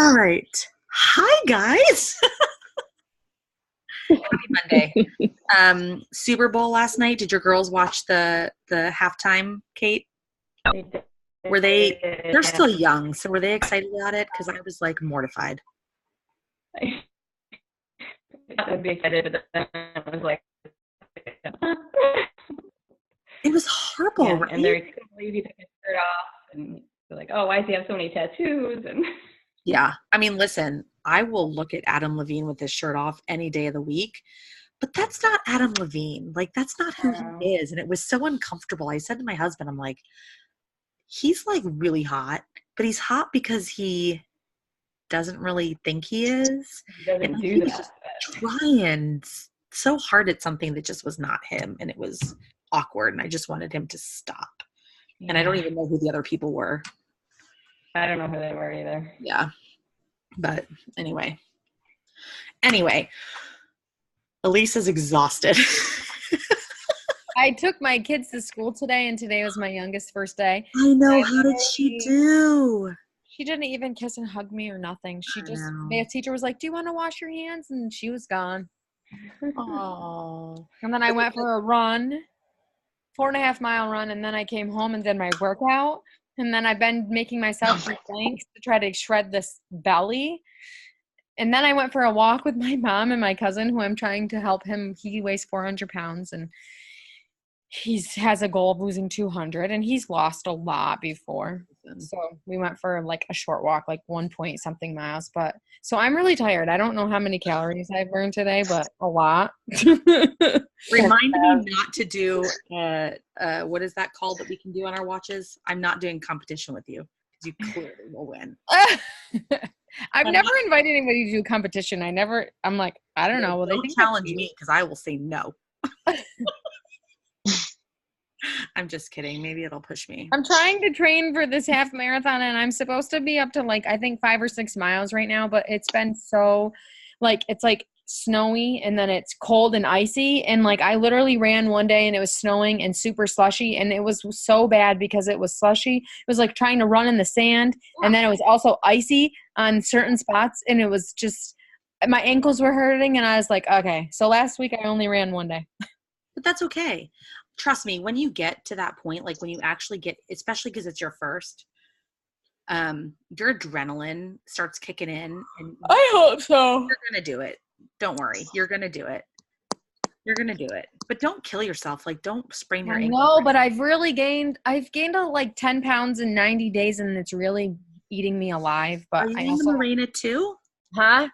All right. Hi, guys. Happy Monday. Super Bowl last night. Did your girls watch the halftime, Kate? They Were they, they're did. still young, so were they excited about it? Because I was like mortified. I would be excited, but then I was like, It was horrible, yeah. And right? they're couldn't believe he took his shirt off, and they're like, oh, why does he have so many tattoos? And Yeah. I mean, listen, I will look at Adam Levine with his shirt off any day of the week, but that's not Adam Levine. Like, that's not who he is. And it was so uncomfortable. I said to my husband, I'm like, he's like really hot, but he's hot because he doesn't really think he is. he And doesn't like, do he was that. just trying so hard at something that just was not him. And it was awkward. And I just wanted him to stop. And I don't Yeah. even know who the other people were. I don't know who they were either. Yeah. But anyway, Elise is exhausted. I took my kids to school today, and today was my youngest first day. I know. How did she do? She didn't even kiss and hug me or nothing. She just, know. the teacher was like, do you want to wash your hands? And she was gone. Oh. And then I went for a run, 4.5-mile run, and then I came home and did my workout. And then I've been making myself do planks to try to shred this belly. And then I went for a walk with my mom and my cousin, who I'm trying to help him. He weighs 400 pounds, and he has a goal of losing 200, and he's lost a lot before. So we went for like a short walk, like 1 point something miles. But so I'm really tired. I don't know how many calories I've burned today, but a lot. Remind me not to do what is that called that we can do on our watches? I'm not doing competition with you because you clearly will win. I've never invited anybody to do competition. I'm like, I don't know. Well, don't challenge me because I will say no. I'm just kidding. Maybe it'll push me. I'm trying to train for this half marathon, and I'm supposed to be up to like, I think 5 or 6 miles right now, but it's been so like, it's like snowy and then it's cold and icy. And like, I literally ran one day and it was snowing and super slushy, and it was so bad because it was slushy. It was like trying to run in the sand. And then it was also icy on certain spots. And it was just, my ankles were hurting. And I was like, okay. So last week I only ran one day. But that's okay. Trust me, when you get to that point, like when you actually get, especially because it's your first, your adrenaline starts kicking in. And I hope so. You're going to do it. Don't worry. You're going to do it. You're going to do it. But don't kill yourself. Like, don't sprain your ankle. No, but I've gained like 10 pounds in 90 days, and it's really eating me alive. But Are you on the Mirena too? Huh?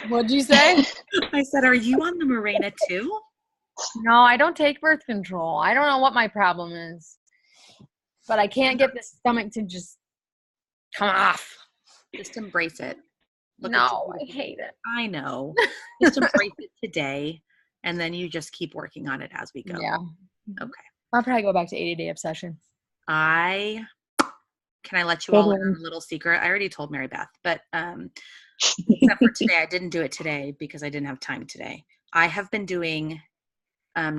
What'd you say? I said, are you on the Mirena too? No, I don't take birth control. I don't know what my problem is, but I can't get the stomach to just come off. Just embrace it. No, I hate it. I know. Just embrace it today, and then you just keep working on it as we go. Yeah. Okay. I'll probably go back to 80-day obsession. Can I let you all in on a little secret? I already told Mary Beth, but except for today, I didn't do it today because I didn't have time today. I have been doing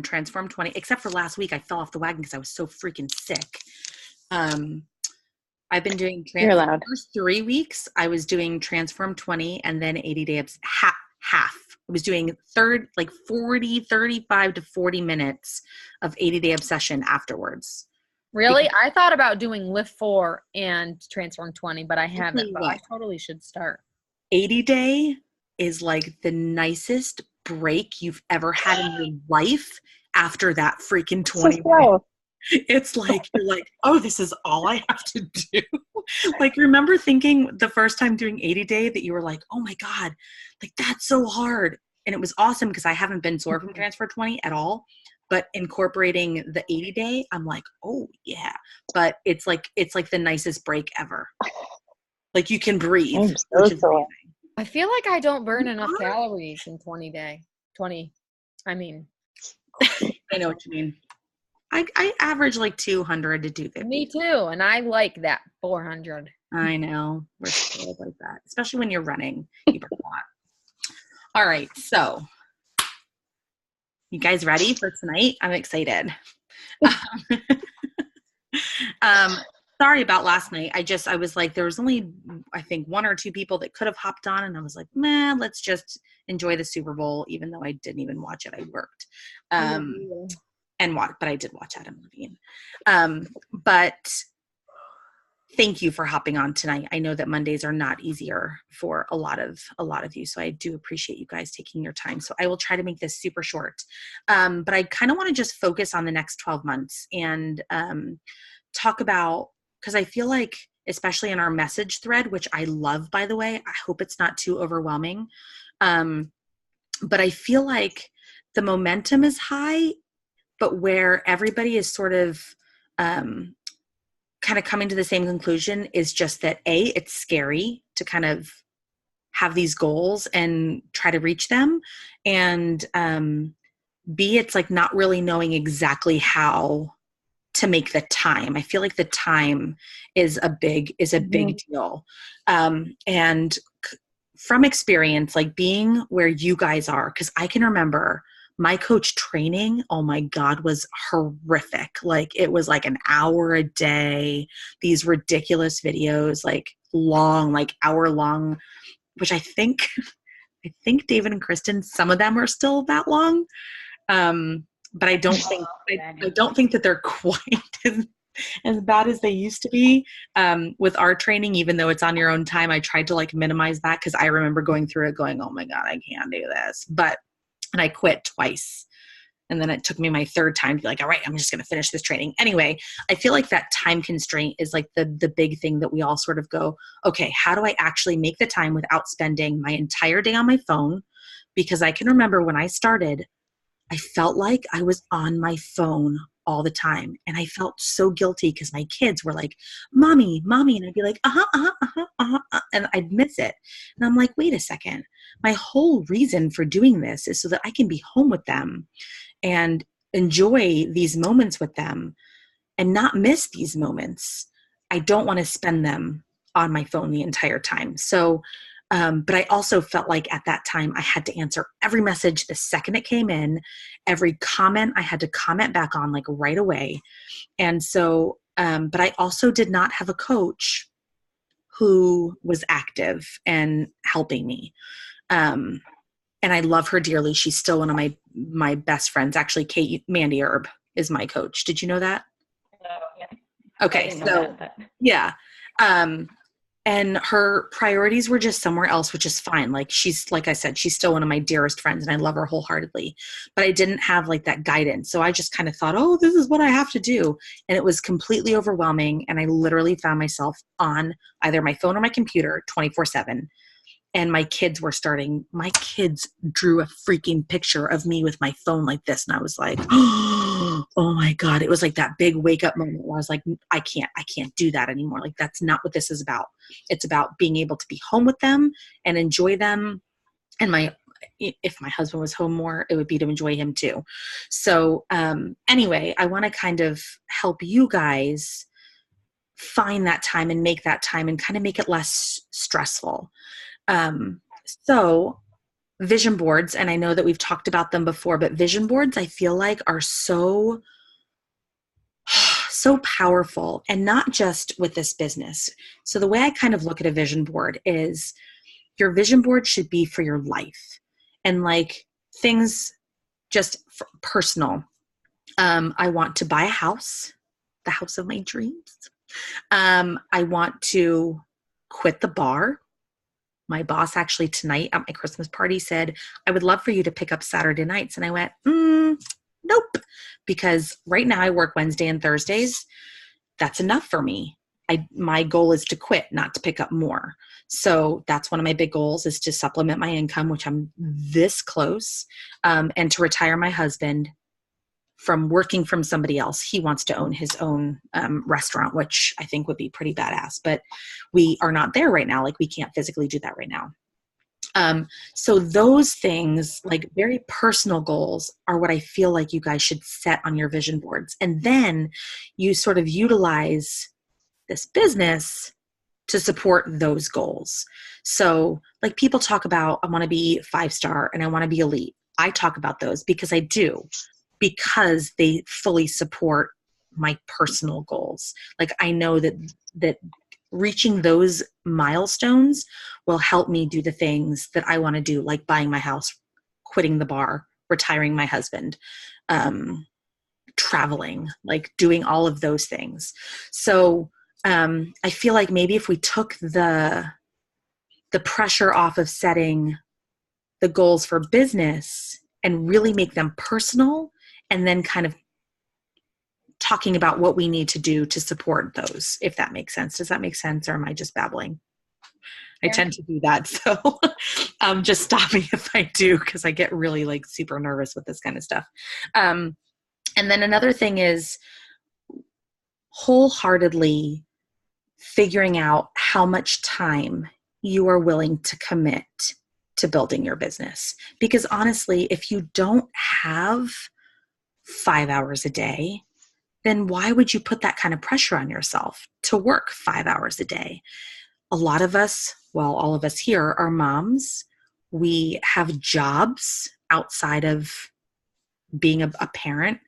Transform 20, except for last week I fell off the wagon because I was so freaking sick. I've been doing Transform. First 3 weeks I was doing Transform 20 and then 80-day half. I was doing 35 to 40 minutes of 80-day obsession afterwards. Really? I thought about doing Lift 4 and Transform 20, but I haven't. But I totally should start. 80-day is like the nicest break you've ever had in your life after that freaking 20 minutes. It's like, you're like, oh, this is all I have to do. Like, remember thinking the first time doing 80-day that you were like, oh my God, like that's so hard. And it was awesome because I haven't been sore from Transfer 20 at all. But incorporating the 80-day, I'm like, oh yeah. But it's like the nicest break ever. Like you can breathe. I'm so sorry. I feel like I don't burn enough calories in 20-day. I mean. I know what you mean. I average like 200 to 250. Me too. And I like that 400. I know. We're still like that. Especially when you're running. You burn a lot. All right. So you guys ready for tonight? I'm excited. Sorry about last night. I was like, there was only, I think, one or two people that could have hopped on, and I was like, man, let's just enjoy the Super Bowl, even though I didn't even watch it. I worked. But I did watch Adam Levine. But thank you for hopping on tonight. I know that Mondays are not easier for a lot of you. So I do appreciate you guys taking your time. So I will try to make this super short. But I kind of want to just focus on the next 12 months and talk about, because I feel like, especially in our message thread, which I love, by the way, I hope it's not too overwhelming. But I feel like the momentum is high, but where everybody is sort of kind of coming to the same conclusion is just that A, it's scary to kind of have these goals and try to reach them. And B, it's like not really knowing exactly how to make the time. I feel like the time is a big deal. And from experience, like being where you guys are, because I can remember my coach training, oh my God, was horrific. Like it was like an hour a day, these ridiculous videos, like long, like hour long, which I think David and Kristen, some of them are still that long. But I don't think that they're quite as bad as they used to be. With our training, even though it's on your own time, I tried to like minimize that, because I remember going through it going, oh my God, I can't do this. And I quit twice. And then it took me my third time to be like, all right, I'm just going to finish this training. Anyway, I feel like that time constraint is like the big thing that we all sort of go, okay, how do I actually make the time without spending my entire day on my phone? Because I can remember when I started, I felt like I was on my phone all the time. And I felt so guilty because my kids were like, mommy. And I'd be like, and I'd miss it. And I'm like, wait a second. My whole reason for doing this is so that I can be home with them and enjoy these moments with them and not miss these moments. I don't want to spend them on my phone the entire time. So, but I also felt like at that time I had to answer every message the second it came in, every comment I had to comment back on like right away. And so, but I also did not have a coach who was active and helping me. And I love her dearly. She's still one of my best friends. Actually, Mandy Erb is my coach. Did you know that? Yeah. Okay. So yeah. And her priorities were just somewhere else, which is fine. Like like I said, she's still one of my dearest friends and I love her wholeheartedly, but I didn't have like that guidance. So I just kind of thought, oh, this is what I have to do. And it was completely overwhelming. And I literally found myself on either my phone or my computer 24/7. And my kids drew a freaking picture of me with my phone like this. And I was like, oh my God. It was like that big wake up moment where I was like, I can't do that anymore. Like, that's not what this is about. It's about being able to be home with them and enjoy them. And if my husband was home more, it would be to enjoy him too. So anyway, I want to kind of help you guys find that time and make that time and kind of make it less stressful. So vision boards, and I know that we've talked about them before, but vision boards I feel like are so powerful, and not just with this business. So the way I kind of look at a vision board is your vision board should be for your life and like things just personal. I want to buy a house, the house of my dreams. I want to quit the bar. My boss actually tonight at my Christmas party said, I would love for you to pick up Saturday nights. And I went, nope, because right now I work Wednesday and Thursdays. That's enough for me. My goal is to quit, not to pick up more. So that's one of my big goals, is to supplement my income, which I'm this close, and to retire my husband from working from somebody else. He wants to own his own restaurant, which I think would be pretty badass, but we are not there right now. Like, we can't physically do that right now. So those things, like very personal goals, are what I feel like you guys should set on your vision boards. And then you sort of utilize this business to support those goals. So like, people talk about, I want to be 5-star and I want to be elite. I talk about those because I do, because they fully support my personal goals. Like I know that reaching those milestones will help me do the things that I want to do, like buying my house, quitting the bar, retiring my husband, traveling, like doing all of those things. So I feel like maybe if we took the pressure off of setting the goals for business and really make them personal, and then kind of talking about what we need to do to support those, if that makes sense. Does that make sense, or am I just babbling? I tend to do that. So just stop me if I do, because I get really like super nervous with this kind of stuff. And then another thing is wholeheartedly figuring out how much time you are willing to commit to building your business. Because honestly, if you don't have 5 hours a day, then why would you put that kind of pressure on yourself to work 5 hours a day? A lot of us, well, all of us here are moms. We have jobs outside of being a parent.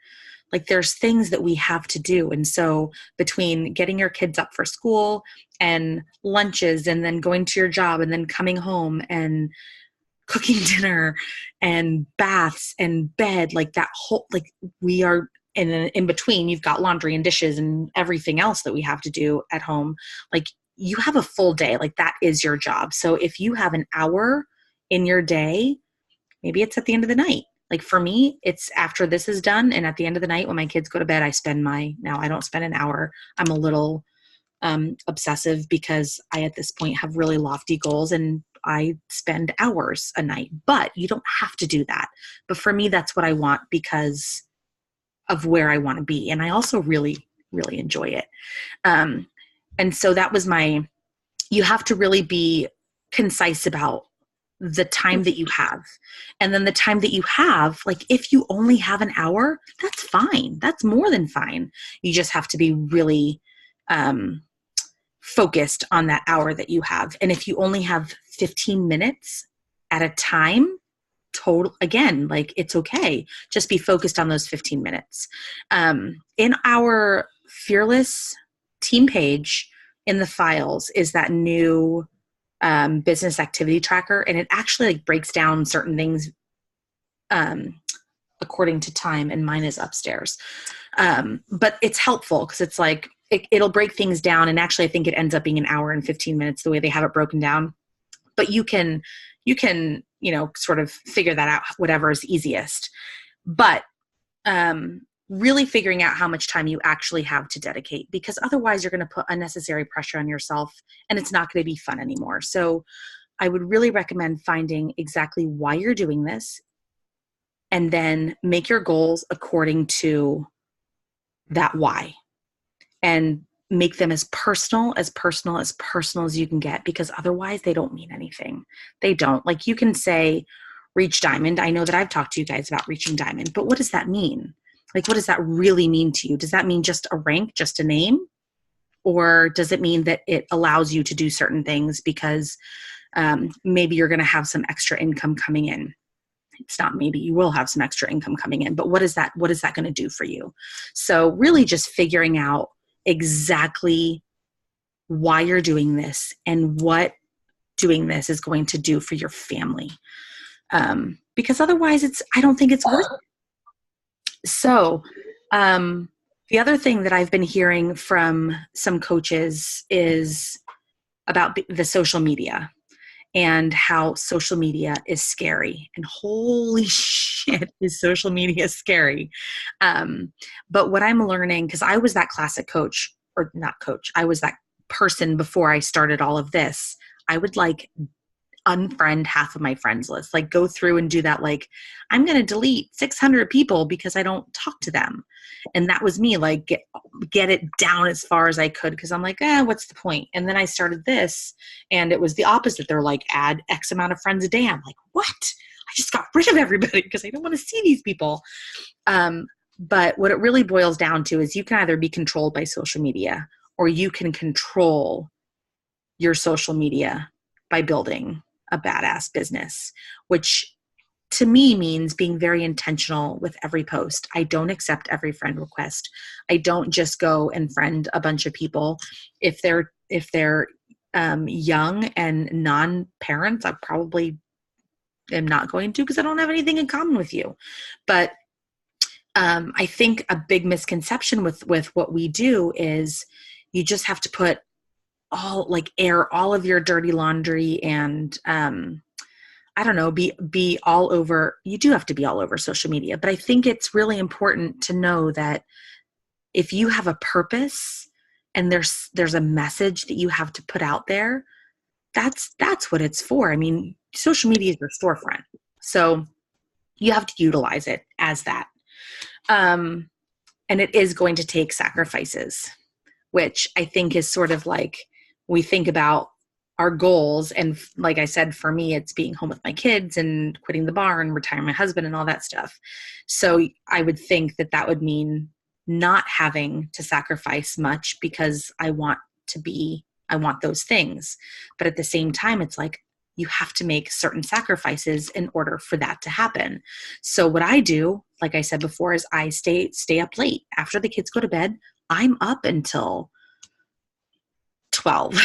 Like there's things that we have to do. And so between getting your kids up for school and lunches and then going to your job and then coming home and cooking dinner and baths and bed, like that whole, like we are in between, you've got laundry and dishes and everything else that we have to do at home. Like you have a full day, like that is your job. So if you have an hour in your day, maybe it's at the end of the night. Like for me, it's after this is done. And at the end of the night, when my kids go to bed, now I don't spend an hour. I'm a little obsessive because I, at this point, have really lofty goals and I spend hours a night, but you don't have to do that. But for me, that's what I want because of where I want to be. And I also really, really enjoy it. And so that was you have to really be concise about the time that you have. And then the time that you have, like if you only have an hour, that's fine. That's more than fine. You just have to be really focused on that hour that you have. And if you only have 15 minutes at a time, again, like it's okay. Just be focused on those 15 minutes. In our Fearless team page in the files is that new business activity tracker. And it actually like breaks down certain things according to time, and mine is upstairs. But it's helpful because it's like, it'll break things down. And actually, I think it ends up being an hour and 15 minutes the way they have it broken down. But you can, sort of figure that out, whatever is easiest. But really figuring out how much time you actually have to dedicate, because otherwise you're going to put unnecessary pressure on yourself and it's not going to be fun anymore. So I would really recommend finding exactly why you're doing this and then make your goals according to that why, and make them as personal as you can get, because otherwise they don't mean anything. They don't. Like you can say reach diamond. I know that I've talked to you guys about reaching diamond, but what does that mean? Like, what does that really mean to you? Does that mean just a rank, just a name? Or does it mean that it allows you to do certain things because maybe you're going to have some extra income coming in? It's not maybe, you will have some extra income coming in, but what is that going to do for you? So really just figuring out exactly why you're doing this and what doing this is going to do for your family. Because otherwise I don't think it's worth it. So, the other thing that I've been hearing from some coaches is about the social media and how social media is scary. And holy shit, is social media scary. But what I'm learning, because I was that classic coach, or not coach, I was that person before I started all of this. I would like unfriend half of my friends list, like go through and do that. Like I'm going to delete 600 people because I don't talk to them. And that was me, like get it down as far as I could. Cause I'm like, what's the point? And then I started this and it was the opposite. They're like, add X amount of friends a day. I'm like, what? I just got rid of everybody because I don't want to see these people. But what it really boils down to is you can either be controlled by social media or you can control your social media by building a badass business, which to me means being very intentional with every post. I don't accept every friend request. I don't just go and friend a bunch of people. If they're young and non-parents, I probably am not going to, because I don't have anything in common with you. But I think a big misconception with what we do is you just have to put air all of your dirty laundry and I don't know, be all over. You do have to be all over social media, but I think it's really important to know that if you have a purpose and there's a message that you have to put out there, that's what it's for. I mean, social media is your storefront, so you have to utilize it as that. And it is going to take sacrifices, which I think is sort of like, we think about our goals. And like I said, for me, it's being home with my kids and quitting the bar and retiring my husband and all that stuff. So I would think that would mean not having to sacrifice much, because I want those things. But at the same time, it's like, you have to make certain sacrifices in order for that to happen. So what I do, like I said before, is I stay up late. After the kids go to bed, I'm up until 12,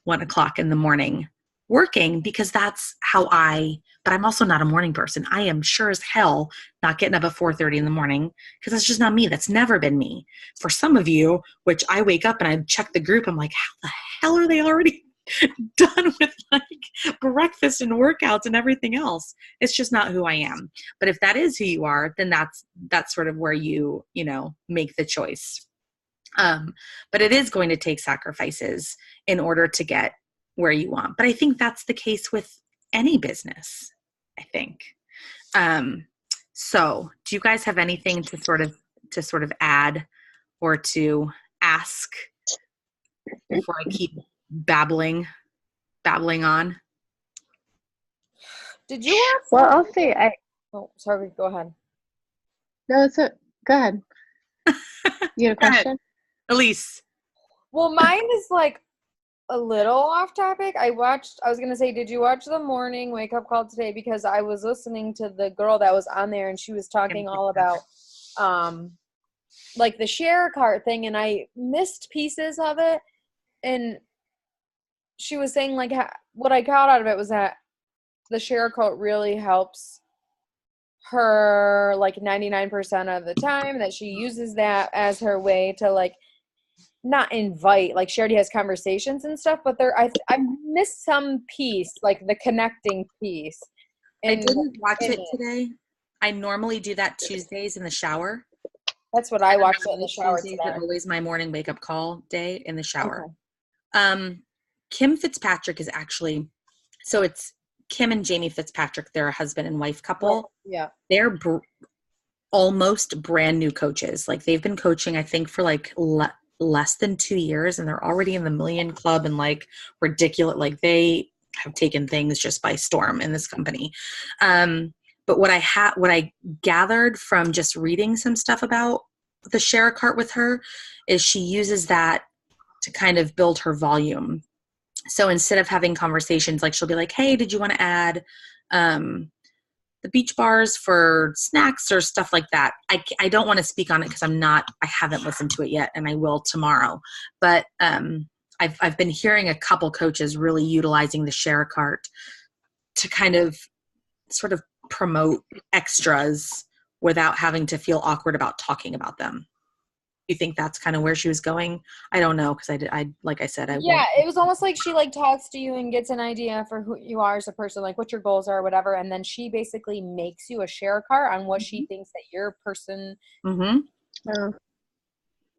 1 o'clock in the morning working, because that's how but I'm also not a morning person. I am sure as hell not getting up at 4:30 in the morning, because that's just not me. That's never been me. For some of you, which I wake up and I check the group, I'm like, how the hell are they already done with like breakfast and workouts and everything else? It's just not who I am. But if that is who you are, then that's sort of where you make the choice. But it is going to take sacrifices in order to get where you want. But I think that's the case with any business, I think. So do you guys have anything to sort of add or to ask before I keep babbling on? Did you watch? Well, I'll say Oh, sorry. Go ahead. No, it's a. Go ahead. You had a question? Elise. Well, mine is like a little off topic. I was going to say, did you watch the morning wake up call today? Because I was listening to the girl that was on there, and she was talking all about like the share cart thing, and I missed pieces of it. And she was saying like what I got out of it was that the share cart really helps her like 99% of the time, that she uses that as her way to like not invite, like she already has conversations and stuff, but I missed some piece, like the connecting piece. And I didn't watch it today. I normally do that Tuesdays in the shower. That's what I watched in the shower Tuesdays today. are always my morning wake up call day in the shower. Okay. Kim Fitzpatrick is actually, so it's Kim and Jamie Fitzpatrick. They're a husband and wife couple. Yeah. They're almost brand new coaches. Like they've been coaching, I think, for like less than 2 years, and they're already in the Million Club and like ridiculous. Like they have taken things just by storm in this company. But what I gathered from just reading some stuff about the share a cart with her is she uses that to kind of build her volume. So instead of having conversations, like she'll be like, hey, did you want to add the beach bars for snacks or stuff like that? I don't want to speak on it because I haven't listened to it yet, and I will tomorrow. But I've been hearing a couple coaches really utilizing the share a cart to kind of sort of promote extras without having to feel awkward about talking about them. You think that's kind of where she was going? I don't know, because I like I said, it was almost like she like talks to you and gets an idea for who you are as a person, like what your goals are or whatever, and then she basically makes you a share cart on what she thinks that your person.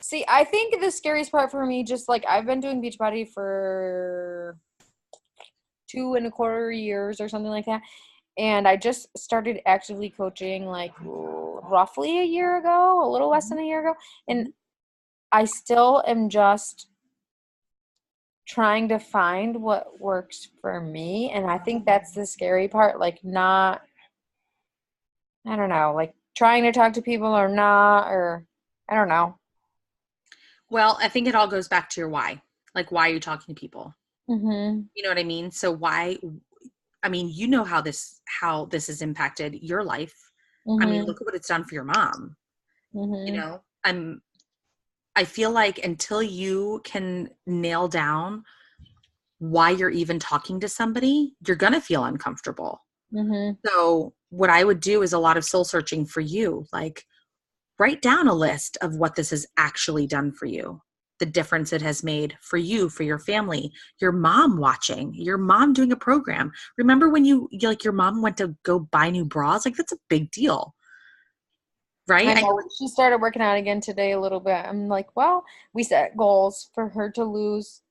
See, I think the scariest part for me, just like I've been doing Beachbody for 2.25 years or something like that, and I just started actively coaching like roughly a year ago, a little less than a year ago. And I still am just trying to find what works for me. And I think that's the scary part, like I don't know, like trying to talk to people or not, or I don't know. Well, I think it all goes back to your why. Like, why are you talking to people? Mm-hmm. You know what I mean? So I mean, you know how this has impacted your life. I mean, look at what it's done for your mom. You know, I feel like until you can nail down why you're even talking to somebody, you're going to feel uncomfortable. So what I would do is a lot of soul searching for you. Like, write down a list of what this has actually done for you, the difference it has made for you, for your family, your mom watching, your mom doing a program. Remember when your mom went to go buy new bras? Like, that's a big deal. Right? I know. She started working out again today a little bit. I'm like, well, we set goals for her to lose.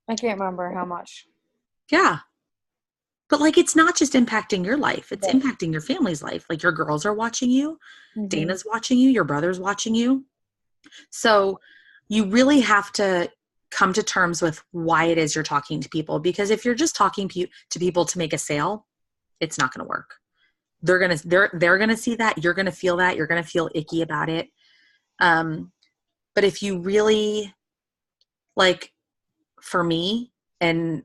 I can't remember how much. Yeah. But like, it's not just impacting your life. It's impacting your family's life. Like, your girls are watching you. Dana's watching you. Your brother's watching you. So you really have to come to terms with why it is you're talking to people. Because if you're just talking to people to make a sale, it's not going to work. They're going to see that. You're going to feel that. You're going to feel icky about it. But if you really, like, for me, and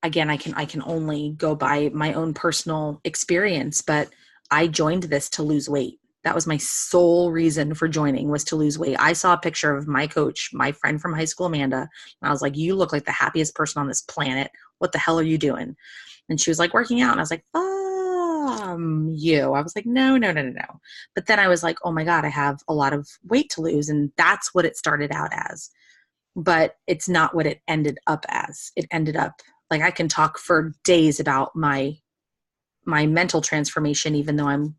again, I can only go by my own personal experience, but I joined this to lose weight. That was my sole reason for joining, was to lose weight. I saw a picture of my coach, my friend from high school, Amanda, and I was like, you look like the happiest person on this planet. What the hell are you doing? And she was like, working out. And I was like, you. I was like, no. But then I was like, oh my God, I have a lot of weight to lose. And that's what it started out as. But it's not what it ended up as. It ended up, like, I can talk for days about my mental transformation, even though I'm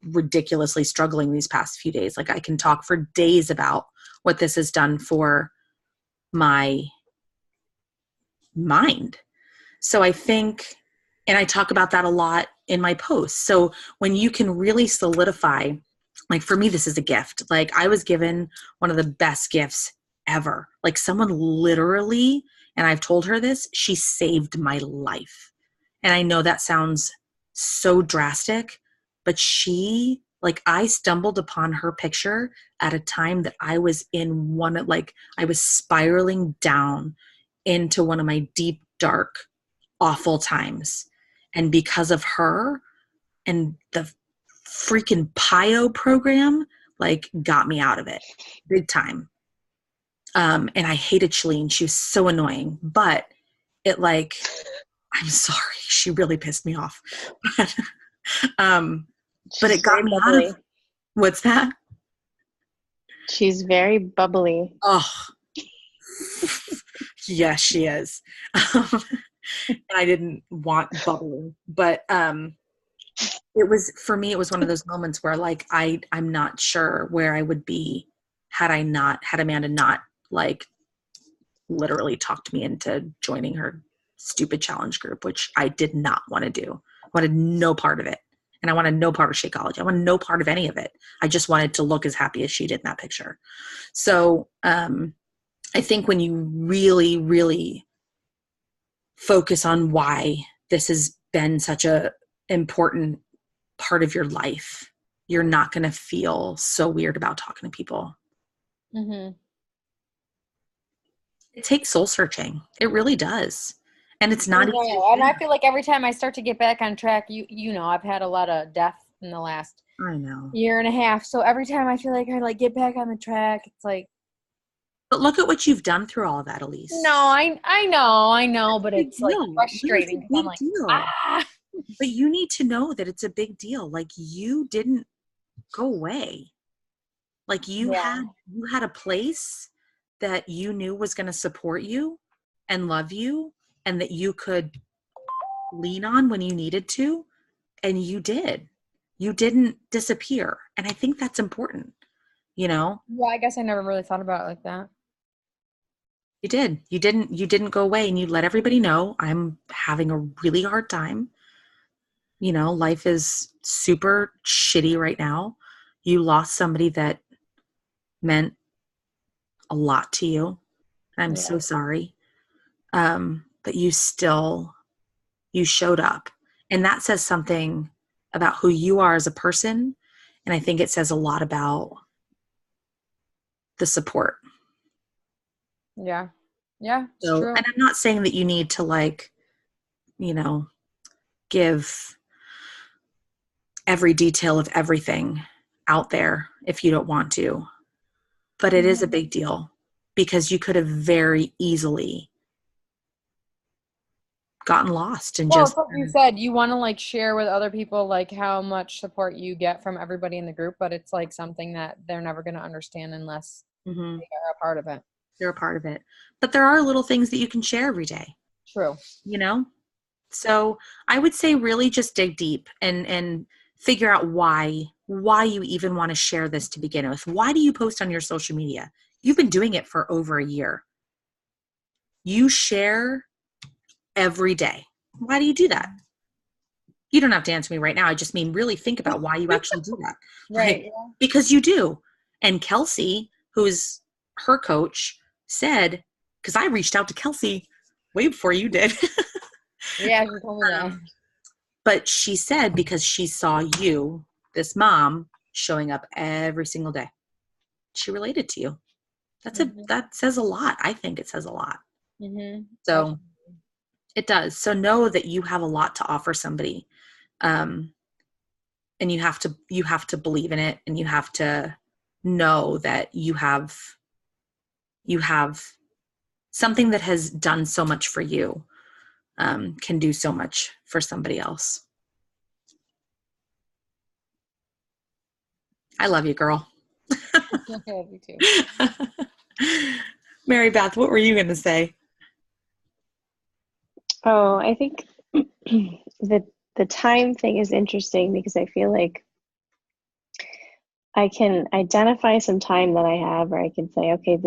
ridiculously struggling these past few days. Like, I can talk for days about what this has done for my mind. So I think, and I talk about that a lot in my posts. So when you can really solidify, like, for me, this is a gift. Like, I was given one of the best gifts ever. Like, someone literally, and I've told her this, she saved my life. And I know that sounds so drastic, but she, like, I stumbled upon her picture at a time that I was in I was spiraling down into one of my deep, dark, awful times. And because of her and the freaking PIO program, like, got me out of it big time. And I hated Shalene. She was so annoying, but it, like, I'm sorry. She really pissed me off. But it got me out of, what's that? She's very bubbly. Oh, yes, she is. And I didn't want bubbling, but it was, for me, it was one of those moments where, like, I'm not sure where I would be had Amanda not, like, literally talked me into joining her stupid challenge group, which I did not want to do. I wanted no part of it. And I wanted no part of Shakeology. I wanted no part of any of it. I just wanted to look as happy as she did in that picture. So I think when you really, really focus on why this has been such a important part of your life, you're not going to feel so weird about talking to people. It takes soul searching. It really does. And it's not easy. And I feel like every time I start to get back on track, you know, I've had a lot of death in the last year and a half. So every time I feel like I, like, get back on the track, it's like. But look at what you've done through all of that, Elise. No, I know, but it's like frustrating. I'm like, ah. But you need to know that it's a big deal. Like, you didn't go away. Like, you had a place that you knew was going to support you and love you, and that you could lean on when you needed to. And you did. You didn't disappear. And I think that's important, you know? Yeah, I guess I never really thought about it like that. You did. You didn't go away, and you let everybody know, I'm having a really hard time. You know, life is super shitty right now. You lost somebody that meant a lot to you. I'm so sorry. But you showed up, and that says something about who you are as a person. And I think it says a lot about the support. Yeah. Yeah, it's So, true. and I'm not saying that you need to like, give every detail of everything out there if you don't want to, but it is a big deal because you could have very easily gotten lost and Well, just it's like you said, you want to like share with other people like how much support you get from everybody in the group, but it's like something that they're never going to understand unless Mhm. they are a part of it. You're a part of it. But there are little things that you can share every day, True. So I would say really just dig deep and figure out why you even want to share this to begin with. Why do you post on your social media? You've been doing it for over a year. You share every day. Why do you do that? You don't have to answer me right now. I just mean really think about why you actually do that. Right. Like, because you do. And Kelsey, who's her coach, said, because I reached out to Kelsey way before you did. Yeah, she told me that. But she said because she saw you, this mom, showing up every single day. She related to you. That says a lot. I think it says a lot. So it does. So know that you have a lot to offer somebody. And you have to believe in it, and you have to know that you have something that has done so much for you, can do so much for somebody else. I love you, girl. Me too. Mary Beth, what were you going to say? Oh, I think the time thing is interesting because I feel like I can identify some time that I have, or I can say, okay,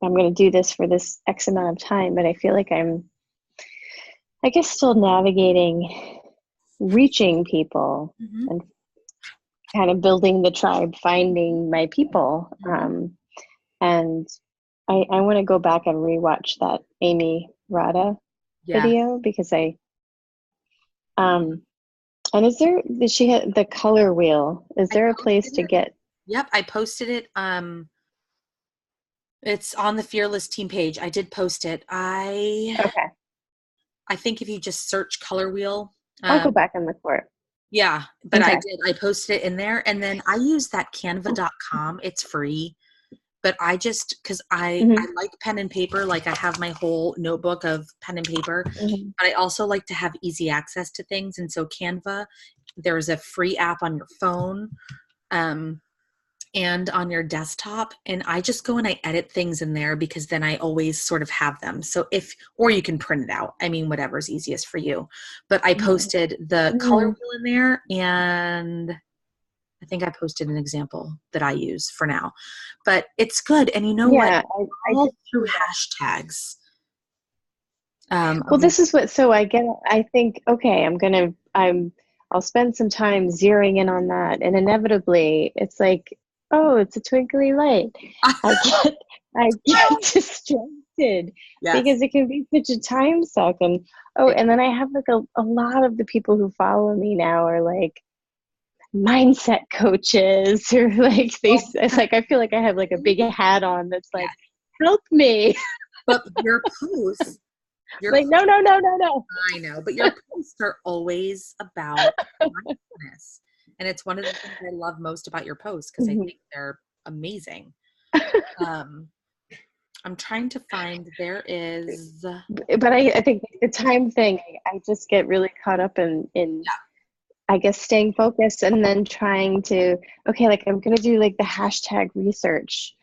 I'm going to do this for this X amount of time, but I feel like I guess, still navigating reaching people and kind of building the tribe, finding my people. And I want to go back and rewatch that Amy Rada video because and did she had the color wheel? Is there a place to get? Yep, I posted it. It's on the Fearless team page. I did post it. Okay. I think if you just search color wheel, I'll go back and look for it. Yeah, but Okay. I did. I posted it in there, and then I use that canva.com. It's free, but I just, because I like pen and paper, like I have my whole notebook of pen and paper, but I also like to have easy access to things. And so Canva, there's a free app on your phone and on your desktop, and I just go and I edit things in there because then I always sort of have them. So or you can print it out. I mean, whatever's easiest for you. But I posted the color wheel in there, and I think I posted an example that I use for now. But it's good. And you know what? All through hashtags. Well, this is what, so I think, okay, I'll spend some time zeroing in on that. And inevitably it's like, oh, it's a twinkly light. I get distracted because it can be such a time suck. And and then I have like a lot of the people who follow me now are like mindset coaches, or like it's like I feel like I have like a big hat on that's like, help me. But your posts, like, no. I know, but your posts are always about mindfulness. And it's one of the things I love most about your posts because I think they're amazing. I'm trying to find, there is. But I think the time thing, I just get really caught up in I guess, staying focused and then trying to, okay, like I'm going to do like the hashtag research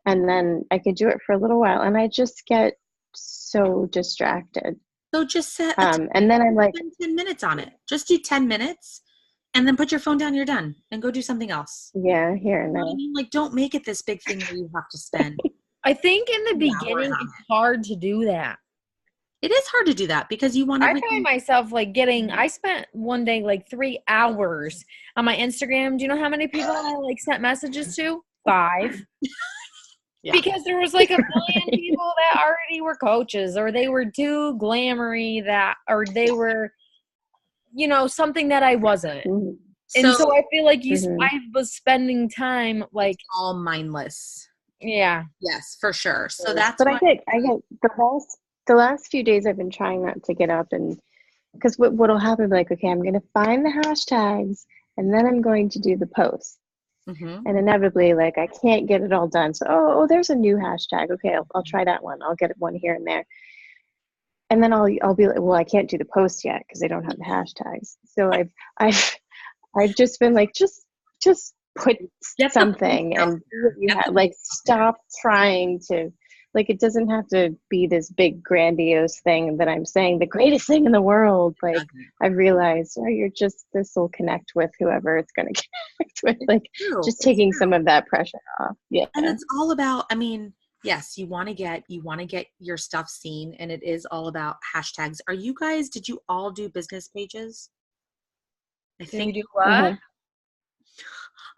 and then I could do it for a little while and I just get so distracted. So just set and then I'm like 10 minutes on it. Just do 10 minutes and then put your phone down, you're done, and go do something else. Yeah, here and you know now. what I mean? Like, don't make it this big thing where you have to spend. I think in the beginning it's hard to do that. It is hard to do that because you want everything. I find myself like I spent one day like 3 hours on my Instagram. Do you know how many people I like sent messages to? 5. Because there was like a million people that already were coaches, or they were too glamoury or they were, something that I wasn't. And so I feel like I was spending time like all mindless. Yeah. Yes, for sure. So that's But why. I get the last few days I've been trying not to get up, and because what'll happen, like, okay, I'm going to find the hashtags and then I'm going to do the post. Mhm. And inevitably, like, I can't get it all done. So, there's a new hashtag. Okay, I'll try that one. I'll get one here and there. And then I'll be like, well, I can't do the post yet because I don't have the hashtags. So I've just been like, just put Get the something post out and do what you Get have. the Like, post out there. stop trying to, like, it doesn't have to be this big grandiose thing that I'm saying the greatest thing in the world. Like, I've realized, you're just, this will connect with whoever it's going to connect with. Like, True. just It's taking true. some of that pressure off. Yeah. And it's all about, I mean, yes, you want to get your stuff seen, and it is all about hashtags. Did you all do business pages? I Did we think do what? Mhm.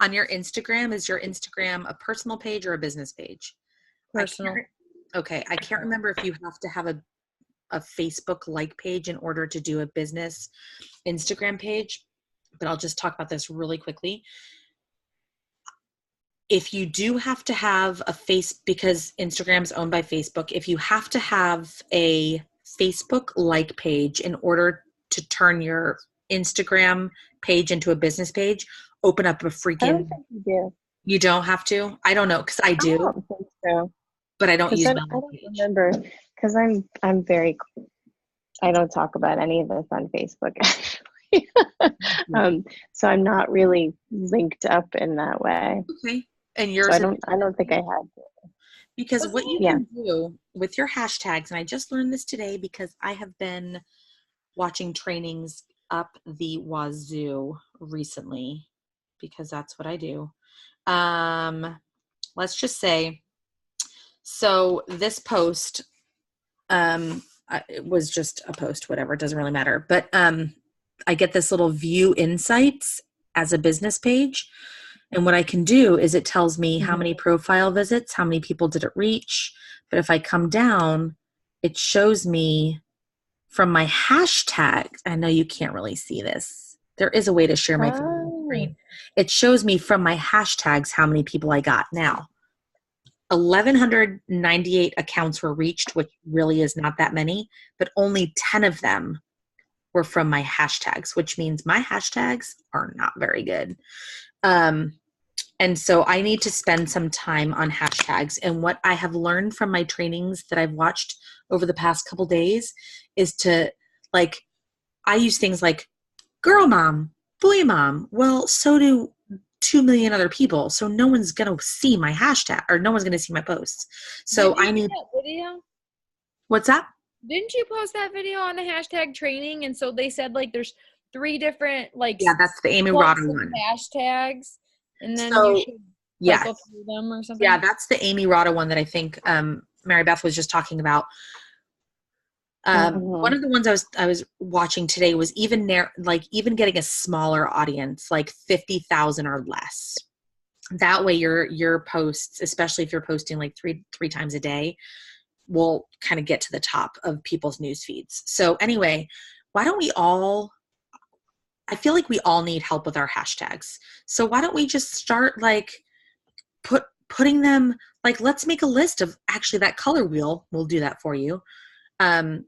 on your Instagram, is your Instagram a personal page or a business page? Personal. I can't remember if you have to have a Facebook like page in order to do a business Instagram page, but I'll just talk about this really quickly. If you do have to have because Instagram's owned by Facebook, if you have to have a Facebook like page in order to turn your Instagram page into a business page, open up a I freaking, don't think you do. you don't have to. I don't know, because I I do, don't think so. but I don't Because use I my own don't page. remember. Because I'm very, I don't talk about any of this on Facebook, actually. So I'm not really linked up in that way. Okay. And So yours is I don't think I had. because what you Yeah. can do with your hashtags, and I just learned this today because I have been watching trainings up the wazoo recently because that's what I do. Let's just say, so this post, it was just a post, whatever, it doesn't really matter. But I get this little view insights as a business page. And what I can do is it tells me how many profile visits, how many people did it reach. But if I come down, it shows me from my hashtag. I know you can't really see this. There is a way to share my screen. It shows me from my hashtags how many people I got. Now, 1,198 accounts were reached, which really is not that many, but only 10 of them were from my hashtags, which means my hashtags are not very good. And so I need to spend some time on hashtags. And what I have learned from my trainings that I've watched over the past couple days is to, like, I use things like girl mom, boy mom. Well, so do 2 million other people. So no one's going to see my hashtag, or no one's going to see my posts. So I need, that video? what's that? Didn't you post that video on the hashtag training? And so they said, like, there's 3 different, like, Yeah, that's the Amy clumps Rada of one. hashtags, and then So, you should yes. cycle through them or something. Yeah, that's the Amy Rada one that I think Mary Beth was just talking about. One of the ones I was watching today was even getting a smaller audience, like 50,000 or less. That way your posts, especially if you're posting like three times a day, will kind of get to the top of people's news feeds. So anyway, why don't we all, I feel like we all need help with our hashtags. So why don't we just start like putting them, like, let's make a list of, actually that color wheel will do that for you. Filling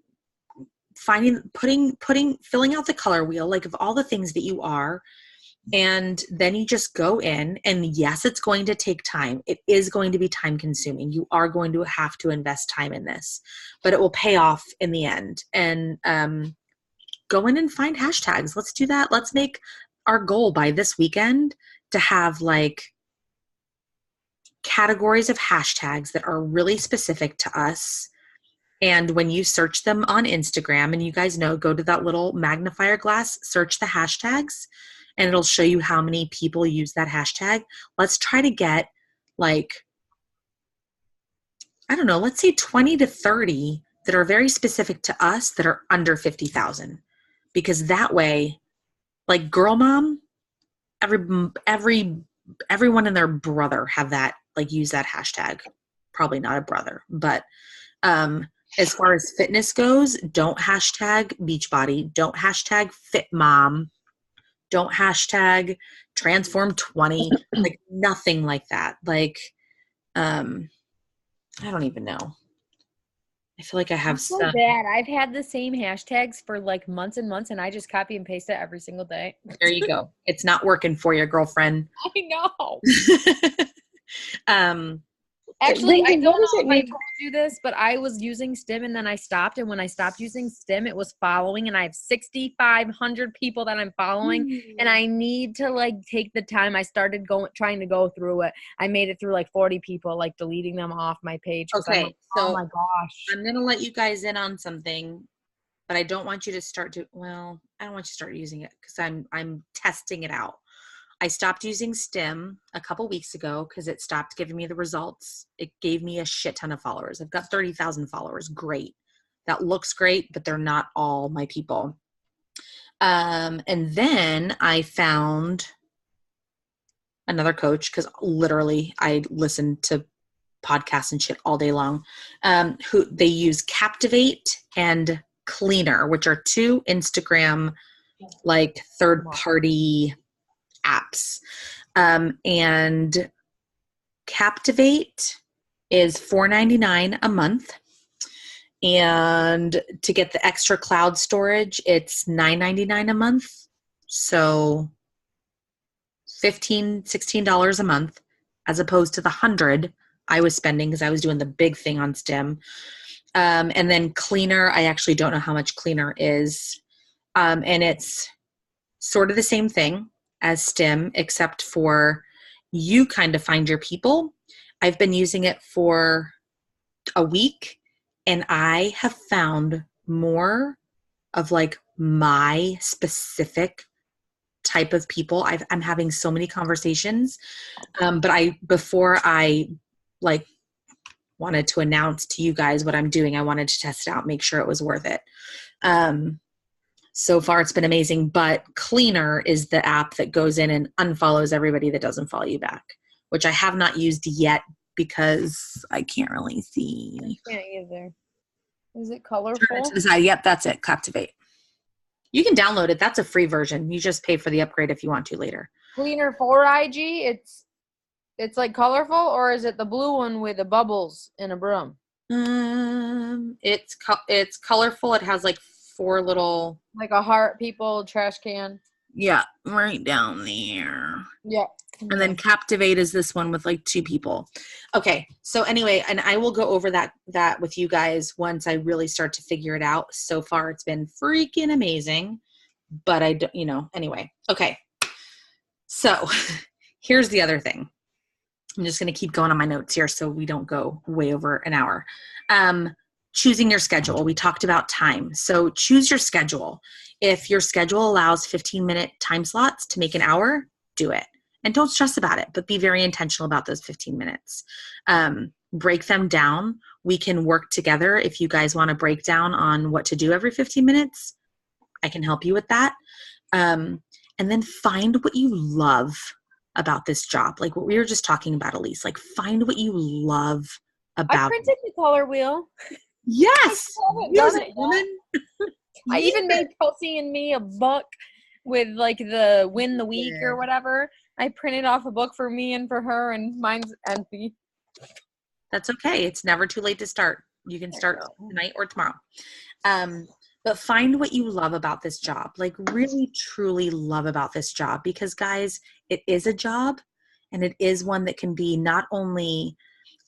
out the color wheel, like, of all the things that you are, and then you just go in, and yes, it's going to take time. It is going to be time consuming. You are going to have to invest time in this, but it will pay off in the end. And go in and find hashtags. Let's do that. Let's make our goal by this weekend to have like categories of hashtags that are really specific to us. And when you search them on Instagram, and you guys know, go to that little magnifier glass, search the hashtags, and it'll show you how many people use that hashtag. Let's try to get, like, I don't know, let's say 20 to 30 that are very specific to us that are under 50,000. Because that way, like girl mom, everyone and their brother have that, like, use that hashtag. Probably not a brother, but as far as fitness goes, don't hashtag Beachbody, don't hashtag Fit Mom, don't hashtag Transform 20, like nothing like that. Like, I don't even know. I feel like I have So some. bad. I've had the same hashtags for like months and months, and I just copy and paste it every single day. There you go. It's not working for you, girlfriend. I know. Lindsay, Actually, I don't know what does it if I mean? told you this, but I was using Stim and then I stopped. And when I stopped using Stim, it was following, and I have 6,500 people that I'm following. And I need to like take the time. I started trying to go through it. I made it through like 40 people, like deleting them off my page. Okay, like, so oh my gosh. I'm gonna let you guys in on something, but I don't want you to start to. Well, I don't want you to start using it because I'm testing it out. I stopped using Stim a couple weeks ago because it stopped giving me the results. It gave me a shit ton of followers. I've got 30,000 followers. Great. That looks great, but they're not all my people. And then I found another coach because literally I listen to podcasts and shit all day long. Who they use Captivate and Cleaner, which are two Instagram like third party apps. And Captivate is $4.99 a month. And to get the extra cloud storage, it's $9.99 a month. So $16 a month, as opposed to the $100 I was spending because I was doing the big thing on Stim. And then Cleaner, I actually don't know how much Cleaner is. And it's sort of the same thing as Stim, except for you kind of find your people. I've been using it for a week, and I have found more of like my specific type of people. I'm having so many conversations. But before I like wanted to announce to you guys what I'm doing, I wanted to test it out, make sure it was worth it. So far it's been amazing, but Cleaner is the app that goes in and unfollows everybody that doesn't follow you back, which I have not used yet because I can't really see. I can't either. Is it colorful? Turn it to the side. Yep, that's it. Captivate. You can download it. That's a free version. You just pay for the upgrade if you want to later. Cleaner for IG, it's like colorful, or is it the blue one with the bubbles in a broom? It's colorful. It has like 4 little, like a heart, people, trash can. Yeah, right down there. Yeah. And then Captivate is this one with like 2 people. Okay. So anyway, and I will go over that with you guys once I really start to figure it out. So far it's been freaking amazing, but I don't, anyway. Okay. So here's the other thing. I'm just going to keep going on my notes here so we don't go way over an hour. Choosing your schedule. We talked about time. So choose your schedule. If your schedule allows 15-minute time slots to make an hour, do it. And don't stress about it, but be very intentional about those 15 minutes. Break them down. We can work together. If you guys want to break down on what to do every 15 minutes, I can help you with that. And then find what you love about this job. Like what we were just talking about, Elise. Like find what you love about I printed the color wheel. Yes. Use it, woman. I even made Kelsey and me a book with like the win the week or whatever. I printed off a book for me and for her, and mine's empty. That's okay. It's never too late to start. You can start tonight or tomorrow. But find what you love about this job. Like really, truly love about this job, because guys, it is a job, and it is one that can be not only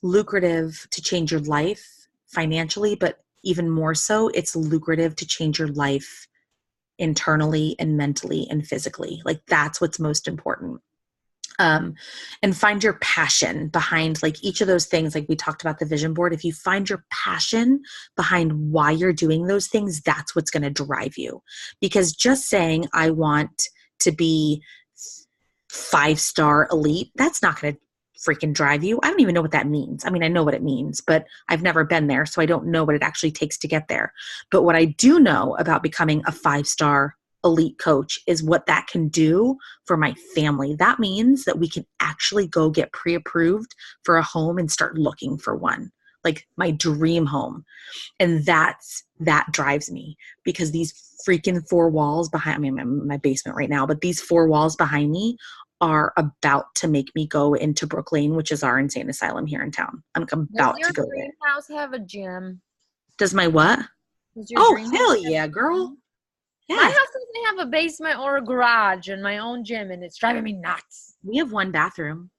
lucrative to change your life financially, but even more so, it's lucrative to change your life internally and mentally and physically. Like that's what's most important. And find your passion behind like each of those things. Like we talked about the vision board. If you find your passion behind why you're doing those things, that's what's going to drive you. Because just saying, I want to be 5-star elite, that's not going to freaking drive you. I don't even know what that means. I mean, I know what it means, but I've never been there, so I don't know what it actually takes to get there. But what I do know about becoming a 5-star elite coach is what that can do for my family. That means that we can actually go get pre-approved for a home and start looking for one, like my dream home. And that drives me, because these freaking 4 walls behind me, I'm in my basement right now, but these 4 walls behind me are about to make me go into Brooklyn, which is our insane asylum here in town. I'm about to go Does your dream house have a gym? Does my what? Does your Oh, dream hell house have yeah, a girl. gym? Yeah. My house doesn't have a basement or a garage and my own gym, and it's driving me nuts. We have 1 bathroom.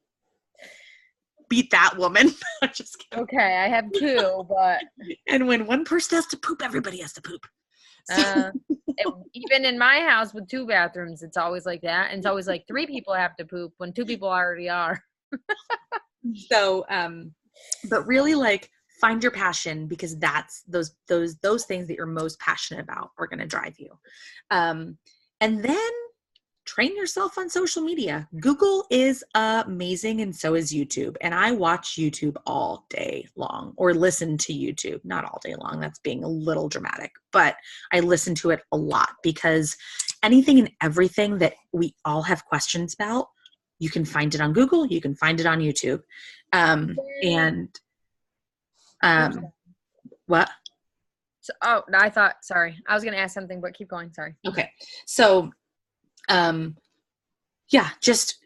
Beat that, woman. I'm just kidding. Okay, I have 2, but And when one person has to poop, everybody has to poop. So, even in my house with 2 bathrooms, it's always like that. And it's always like 3 people have to poop when 2 people already are. so but really, like, find your passion, because that's those things that you're most passionate about are going to drive you. And then train yourself on social media. Google is amazing, and so is YouTube. And I watch YouTube all day long, or listen to YouTube, not all day long. That's being a little dramatic, but I listen to it a lot, because anything and everything that we all have questions about, you can find it on Google, you can find it on YouTube. What? So, oh, no, sorry. I was going to ask something, but keep going. Sorry. Okay. So, yeah, just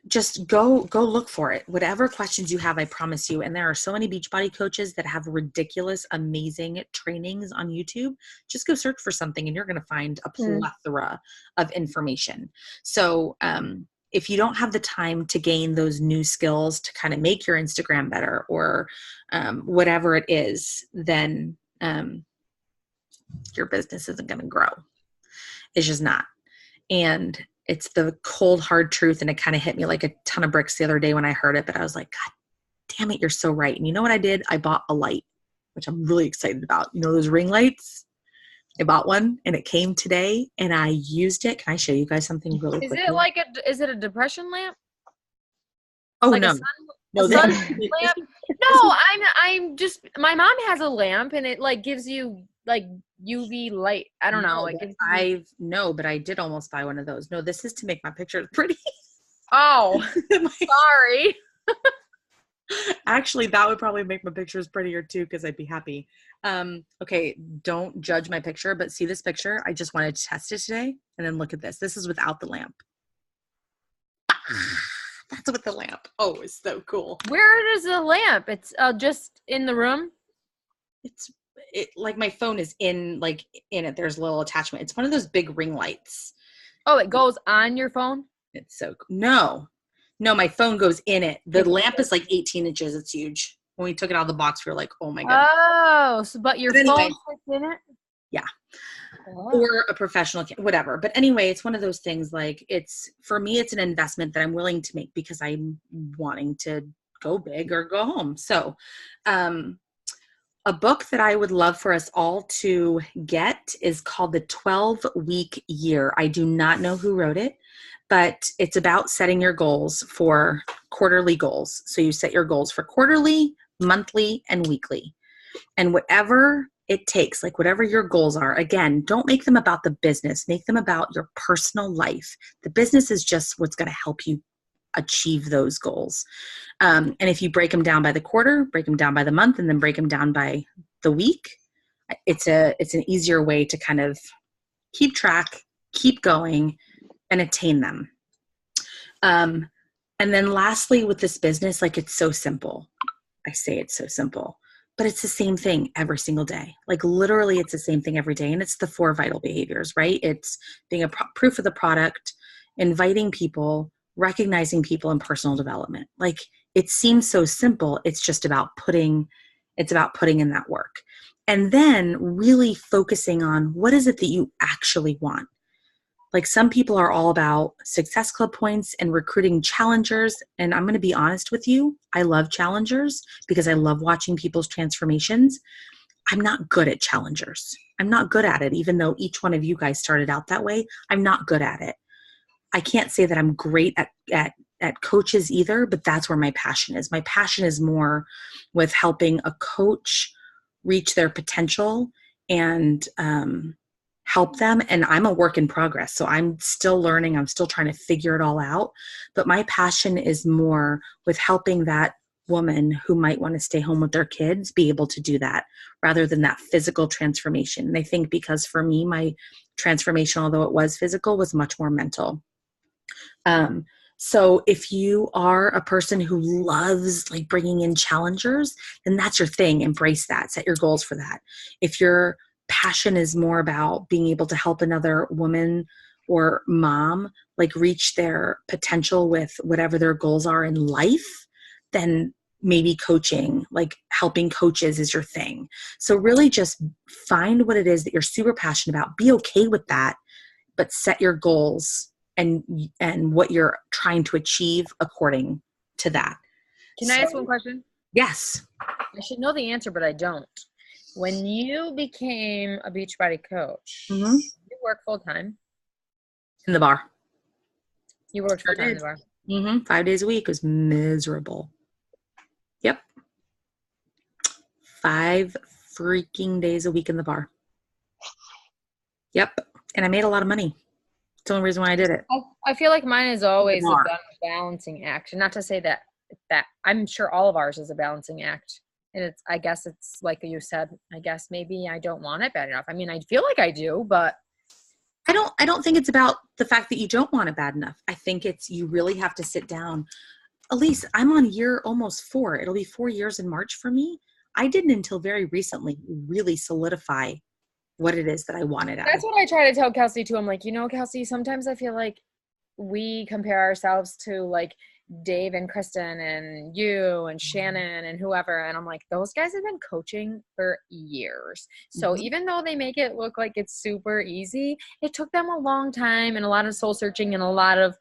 go look for it. Whatever questions you have, I promise you. And there are so many Beachbody coaches that have ridiculous, amazing trainings on YouTube. Just go search for something and you're going to find a plethora of information. So, if you don't have the time to gain those new skills to kind of make your Instagram better, or whatever it is, then your business isn't going to grow. It's just not. And it's the cold, hard truth. And it kind of hit me like a ton of bricks the other day when I heard it, but I was like, God damn it, you're so right. And you know what I did? I bought a light, which I'm really excited about. You know, those ring lights? I bought one and it came today and I used it. Can I show you guys something really quickly? Is it a depression lamp? Oh, like no. A sun lamp? No, I'm just, my mom has a lamp and it like gives you like UV light. I don't know. But I did almost buy one of those. No, this is to make my pictures pretty. Oh, sorry. Actually, that would probably make my pictures prettier too, because I'd be happy. Okay, don't judge my picture, but see this picture? I just wanted to test it today. And then look at this. This is without the lamp. That's with the lamp. Oh, it's so cool. Where is the lamp? It's just in the room? Like my phone is in it. There's a little attachment. It's one of those big ring lights. Oh, it goes on your phone? It's so cool. No, my phone goes in it. The lamp is like 18 inches. It's huge. When we took it out of the box, we were like, oh my God. Oh, but your phone fits in it? Yeah. Oh. Or a professional, whatever. But anyway, it's one of those things, like, for me, it's an investment that I'm willing to make because I'm wanting to go big or go home. So, a book that I would love for us all to get is called The 12-Week Year. I do not know who wrote it, but it's about setting your goals for quarterly goals. So you set your goals for quarterly, monthly, and weekly. And whatever it takes, like whatever your goals are, again, don't make them about the business. Make them about your personal life. The business is just what's going to help you achieve those goals. And if you break them down by the quarter, break them down by the month, and then break them down by the week, it's an easier way to kind of keep track, keep going, and attain them. And then lastly, with this business, like, it's so simple. I say it's so simple, but it's the same thing every single day. Like, literally, it's the same thing every day. And it's the 4 vital behaviors, right? It's being a proof of the product, inviting people, recognizing people, and personal development. Like, it seems so simple. It's just about putting in that work. And then really focusing on what is it that you actually want. Like, some people are all about Success Club points and recruiting challengers. And I'm going to be honest with you. I love challengers because I love watching people's transformations. I'm not good at challengers. I'm not good at it. Even though each one of you guys started out that way, I'm not good at it. I can't say that I'm great at coaches either, but that's where my passion is. My passion is more with helping a coach reach their potential and help them. And I'm a work in progress. So I'm still learning. I'm still trying to figure it all out. But my passion is more with helping that woman who might want to stay home with their kids be able to do that rather than that physical transformation. And I think because for me, my transformation, although it was physical, was much more mental. So if you are a person who loves like bringing in challengers, then that's your thing. Embrace that. Set your goals for that. If your passion is more about being able to help another woman or mom like reach their potential with whatever their goals are in life, then maybe coaching, like helping coaches is your thing. So really just find what it is that you're super passionate about. Be okay with that, but set your goals and what you're trying to achieve according to that. Can I ask one question? Yes. I should know the answer, but I don't. When you became a Beachbody coach, Mm-hmm. you work full time. In the bar. You worked full time in the bar. Mm-hmm. 5 days a week was miserable. Yep. 5 freaking days a week in the bar. Yep. And I made a lot of money. It's the only reason why I did it. I feel like mine is always a Bar. balancing act. And not to say that I'm sure all of ours is a balancing act. And I guess it's like you said, I guess maybe I don't want it bad enough. I mean, I feel like I do, but I don't think it's about the fact that you don't want it bad enough. I think it's you really have to sit down. Elise, I'm on year almost 4. It'll be 4 years in March for me. I didn't until very recently really solidify what it is that I wanted out of it. that's what I try to tell Kelsey too. I'm like, Kelsey, sometimes I feel like we compare ourselves to like Dave and Kristen and you and Shannon and whoever. And I'm like, those guys have been coaching for years. So even though they make it look like it's super easy, it took them a long time and a lot of soul searching and a lot of,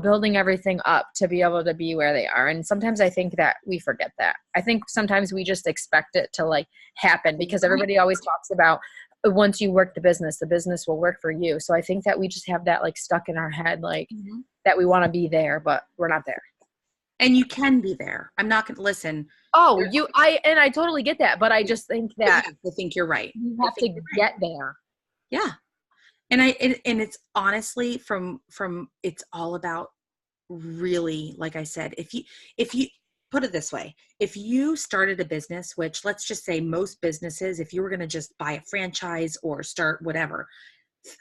building everything up to be able to be where they are. And sometimes I think that we forget that. I think sometimes we just expect it to like happen because everybody always talks about once you work the business will work for you. So I think that we just have that like stuck in our head, like that we want to be there, but we're not there. And you can be there. I'm not going to listen. Oh, I totally get that, but I just think that I think you're right. you have to get there. Yeah. And it's honestly from it's all about really, like I said, if you put it this way, if you started a business, which let's just say most businesses, if you were going to just buy a franchise or start whatever,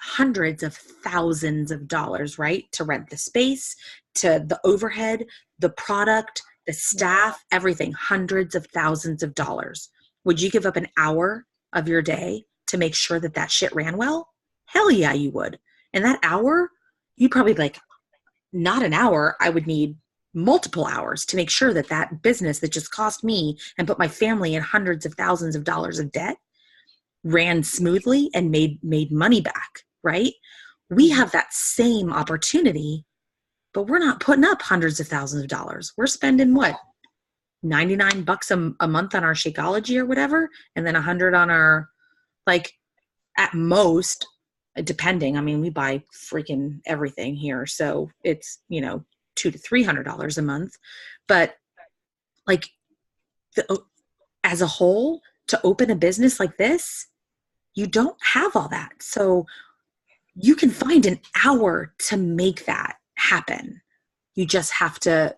hundreds of thousands of dollars, right? To rent the space, to the overhead, the product, the staff, everything, hundreds of thousands of dollars. Would you give up an hour of your day to make sure that that shit ran well? Hell yeah, you would. And that hour, you'd probably like, not an hour, I would need multiple hours to make sure that that business that just cost me and put my family in hundreds of thousands of dollars of debt ran smoothly and made money back, right? We have that same opportunity, but we're not putting up hundreds of thousands of dollars. We're spending what? $99 a month on our Shakeology or whatever, and then $100 on our, like, at most, depending. I mean, we buy freaking everything here, so it's $200 to $300 a month. But like, as a whole, to open a business like this, you don't have all that. So you can find an hour to make that happen. You just have to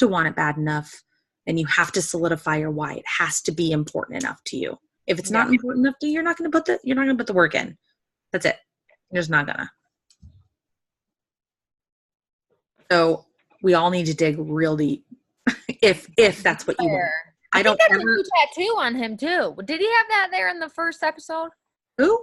want it bad enough, and you have to solidify your why. It has to be important enough to you. If it's not important enough to you, you're not going to put the work in. That's it. You're just not gonna. So we all need to dig real deep if that's what you want. I think that's a new tattoo on him too. Did he have that there in the first episode? Who?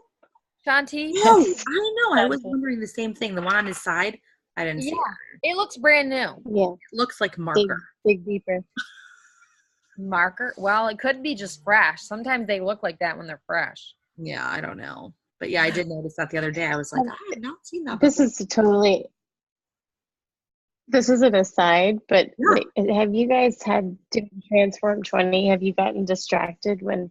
Shanti? No, I know. I was wondering the same thing. The one on his side, I didn't see it. It looks brand new. Yeah. It looks like marker. Dig deeper. Marker? Well, it could be just fresh. Sometimes they look like that when they're fresh. Yeah, I don't know. But yeah, I did notice that the other day. I was like, I had not seen that This before. This is an aside, but have you guys had doing Transform 20? Have you gotten distracted when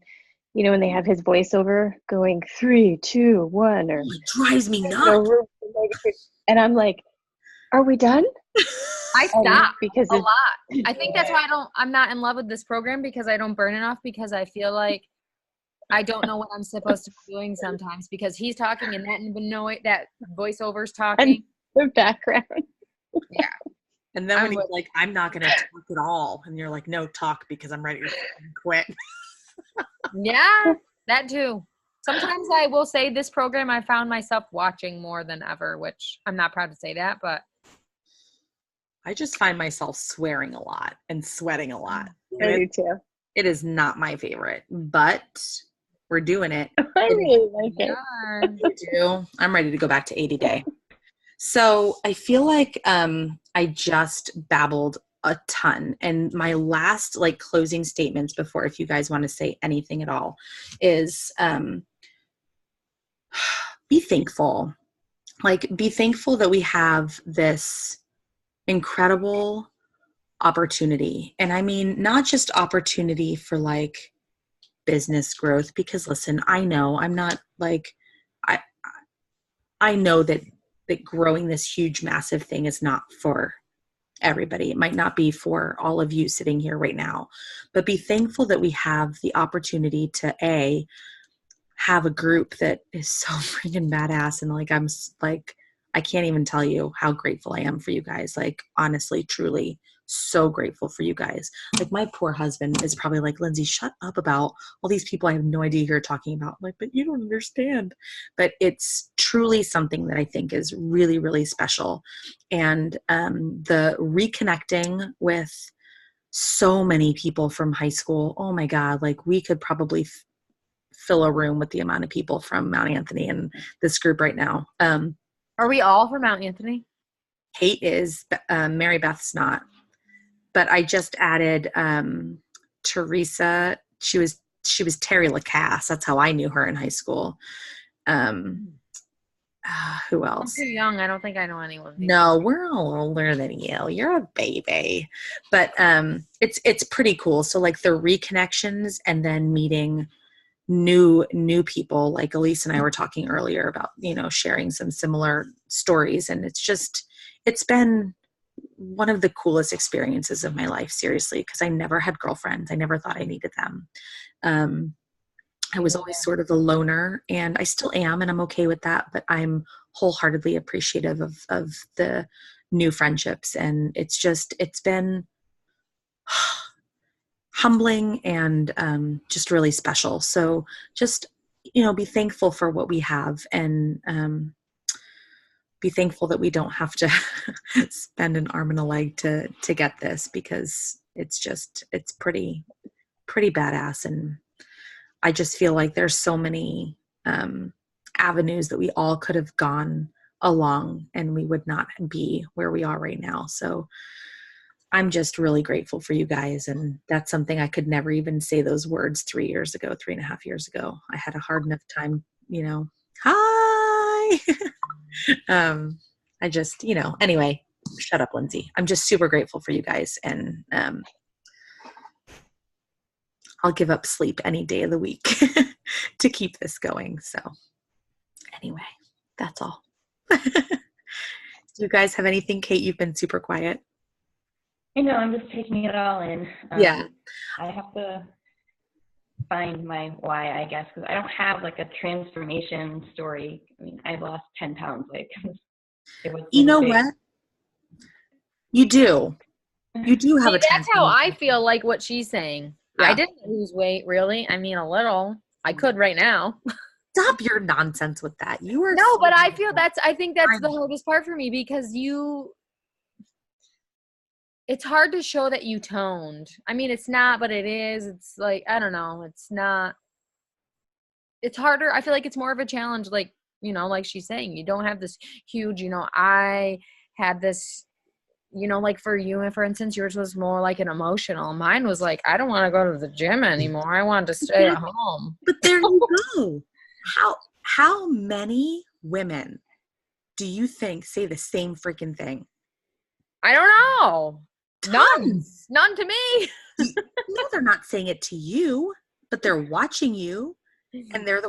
they have his voiceover going 3, 2, 1, or it drives me nuts. And I'm like, are we done? I stopped because a lot. I think that's why I'm not in love with this program, because I don't burn enough, because I feel like I don't know what I'm supposed to be doing sometimes, because he's talking and that voiceover's talking. The background. Yeah. And then when he's like, I'm not going to talk at all. And you're like, no, talk, because I'm ready to quit. Yeah, that too. Sometimes I will say this program I found myself watching more than ever, which I'm not proud to say that, but I just find myself swearing a lot and sweating a lot. I And do too. it is not my favorite, but we're doing it. I really like it. Yeah. I do. I'm ready to go back to 80 day. So I feel like I just babbled a ton. And my last like closing statements before, if you guys want to say anything at all, is be thankful. Like, be thankful that we have this incredible opportunity. And I mean, not just opportunity for like business growth, because listen, I know I'm not like, I know that growing this huge, massive thing is not for everybody. It might not be for all of you sitting here right now, but be thankful that we have the opportunity to have a group that is so freaking badass. And like, I can't even tell you how grateful I am for you guys. Like, honestly, truly so grateful for you guys. Like, my poor husband is probably like, Lindsay, shut up about all these people I have no idea you're talking about. I'm like, but you don't understand. But it's truly something that I think is really, really special. And the reconnecting with so many people from high school, oh my God, like we could probably fill a room with the amount of people from Mount Anthony and this group right now. Are we all from Mount Anthony? Kate is, Mary Beth's not. But I just added Teresa. She was Terry Lacasse. That's how I knew her in high school. Who I'm else? too young. I don't think I know anyone. No, we're all older than you. You're a baby. But it's pretty cool. So like the reconnections and then meeting new people, like Elise and I were talking earlier about, sharing some similar stories. And it's been one of the coolest experiences of my life, seriously, because I never had girlfriends. I never thought I needed them. I was always sort of a loner, and I still am, and I'm okay with that, but I'm wholeheartedly appreciative of the new friendships. And it's been humbling and just really special. So just, be thankful for what we have, and be thankful that we don't have to spend an arm and a leg to get this, because it's pretty badass. And I just feel like there's so many avenues that we all could have gone along, and we would not be where we are right now. So I'm just really grateful for you guys. And that's something I could never even say those words 3.5 years ago. I had a hard enough time, hi. I just, anyway, shut up, Lindsay. I'm just super grateful for you guys. And I'll give up sleep any day of the week to keep this going. So anyway, that's all. Do you guys have anything? Kate, you've been super quiet. I'm just taking it all in. Yeah. I have to find my why, I guess, because I don't have like a transformation story. I mean, I've lost 10 pounds. Like, you know what? You do. You do have See, that's how I feel like what she's saying. Yeah. I didn't lose weight, really. I mean, a little. I could right now. Stop your nonsense with that. You are no, but I think that's the hardest part for me, because it's hard to show that you toned. I mean, it's not, but it is. It's like, I don't know. It's not. It's harder. I feel like it's more of a challenge. Like, like she's saying, you don't have this huge, I had this, like for you, and for instance, yours was more like an emotional. Mine was like, I don't want to go to the gym anymore. I want to stay at home. But there you go. How many women do you think say the same freaking thing? I don't know. None to me. No, they're not saying it to you, but they're watching you, and they're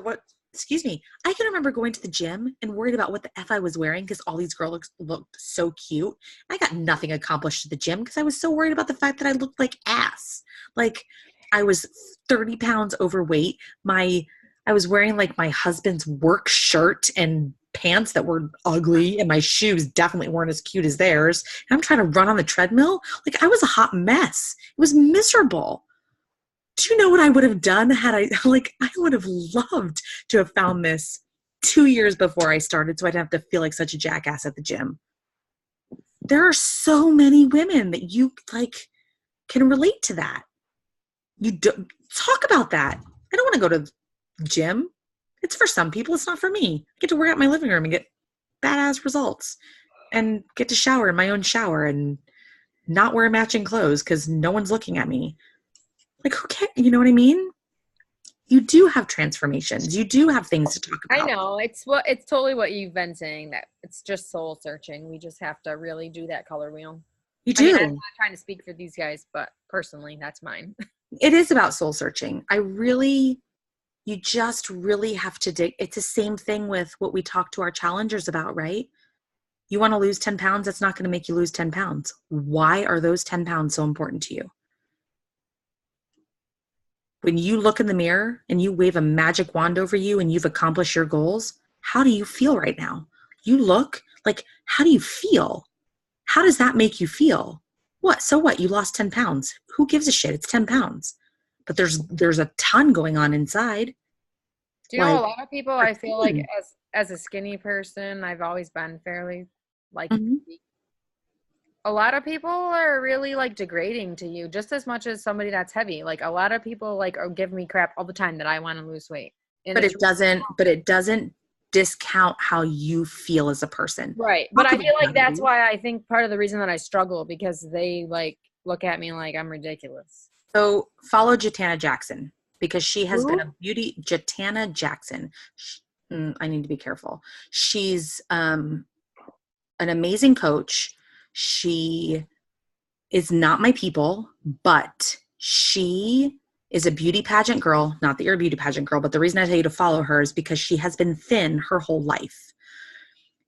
excuse me. I can remember going to the gym and worried about what the F I was wearing, because all these girls looked so cute. I got nothing accomplished at the gym because I was so worried about the fact that I looked like ass. Like, I was 30 pounds overweight. I was wearing like my husband's work shirt and pants that were ugly, and my shoes definitely weren't as cute as theirs. And I'm trying to run on the treadmill. Like, I was a hot mess. It was miserable. Do you know what I would have done had I would have loved to have found this 2 years before I started, so I didn't have to feel like such a jackass at the gym. there are so many women that you like can relate to that. You don't talk about that. I don't want to go to the gym. It's for some people. It's not for me. I get to work out in my living room and get badass results and get to shower in my own shower and not wear matching clothes because no one's looking at me. Like, who cares? You know what I mean? You do have transformations. You do have things to talk about. I know. It's totally what you've been saying, that it's just soul searching. We just have to really do that color wheel. You do. I mean, I'm not trying to speak for these guys, but personally, that's mine. It is about soul searching. You just really have to dig. It's the same thing with what we talk to our challengers about, right? You want to lose 10 pounds. That's not going to make you lose 10 pounds. Why are those 10 pounds so important to you? When you look in the mirror and you wave a magic wand over you and you've accomplished your goals, how do you feel right now? You look like, how do you feel? How does that make you feel? What? So what? You lost 10 pounds. Who gives a shit? It's 10 pounds. But there's a ton going on inside. Do you know, a lot of people, I feel like as a skinny person, I've always been fairly like, a lot of people are really like degrading to you just as much as somebody that's heavy. Like a lot of people like give me crap all the time that I want to lose weight. And but it doesn't discount how you feel as a person. Right. But I feel like that's why I think part of the reason that I struggle, because they like look at me like I'm ridiculous. So follow Jatana Jackson, because she has been Jatana Jackson. I need to be careful. She's an amazing coach. She is not my people, but she is a beauty pageant girl. Not that you're a beauty pageant girl, but the reason I tell you to follow her is because she has been thin her whole life.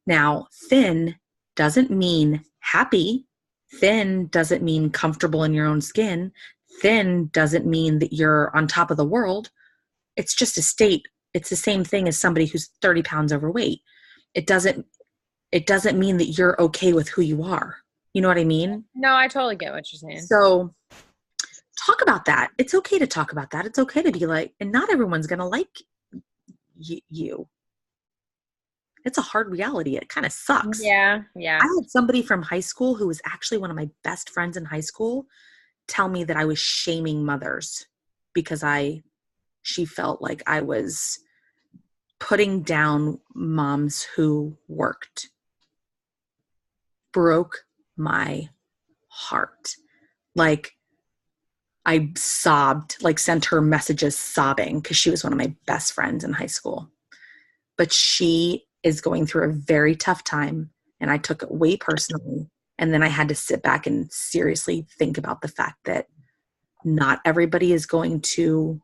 Now, thin doesn't mean happy. Thin doesn't mean comfortable in your own skin. Thin doesn't mean that you're on top of the world. It's just a state. It's the same thing as somebody who's 30 pounds overweight. It doesn't mean that you're okay with who you are. You know what I mean? No, I totally get what you're saying. So talk about that. It's okay to talk about that. It's okay to be like, and not everyone's going to like you. It's a hard reality. It kind of sucks. Yeah. I had somebody from high school who was actually one of my best friends in high school tell me that I was shaming mothers because she felt like I was putting down moms who worked. Broke my heart. Like, I sobbed, like sent her messages sobbing because she was one of my best friends in high school. But she is going through a very tough time, and I took it way personally. And then I had to sit back and seriously think about the fact that not everybody is going to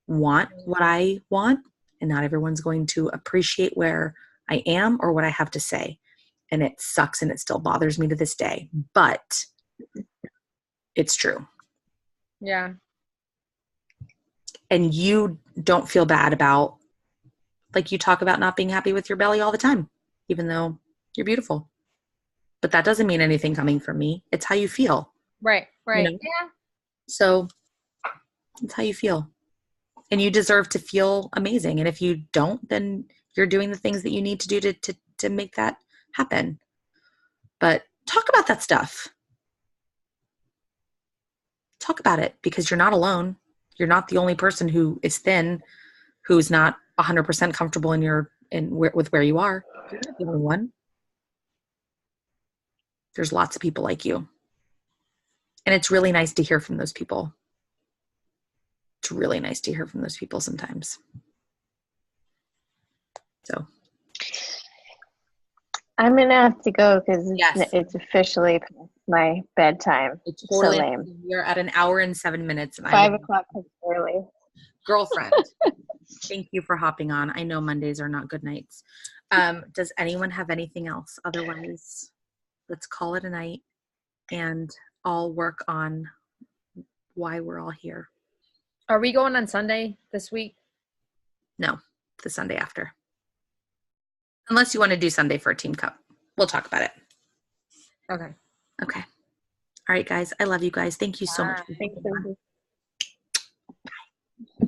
want what I want, and not everyone's going to appreciate where I am or what I have to say. And it sucks, and it still bothers me to this day, but it's true. Yeah. And you don't feel bad about, like, you talk about not being happy with your belly all the time, even though you're beautiful. But that doesn't mean anything coming from me. It's how you feel. Right. You know? Yeah. So it's how you feel. And you deserve to feel amazing. And if you don't, then you're doing the things that you need to do to make that happen. But talk about that stuff. Talk about it, because you're not alone. You're not the only person who is thin, who's not 100% comfortable with where you are. You're not the only one. There's lots of people like you. And it's really nice to hear from those people. It's really nice to hear from those people sometimes. So I'm gonna have to go because Yes. it's officially my bedtime. it's totally, so lame. We're at an hour and 7 minutes. And 5 o'clock is early. Girlfriend, thank you for hopping on. I know Mondays are not good nights. Does anyone have anything else? Otherwise, let's call it a night, and I'll work on why we're all here. Are we going on Sunday this week? No, the Sunday after. Unless you want to do Sunday for a team cup. We'll talk about it. Okay. Okay. All right, guys. I love you guys. Thank you so much. Thanks, Cindy. Bye.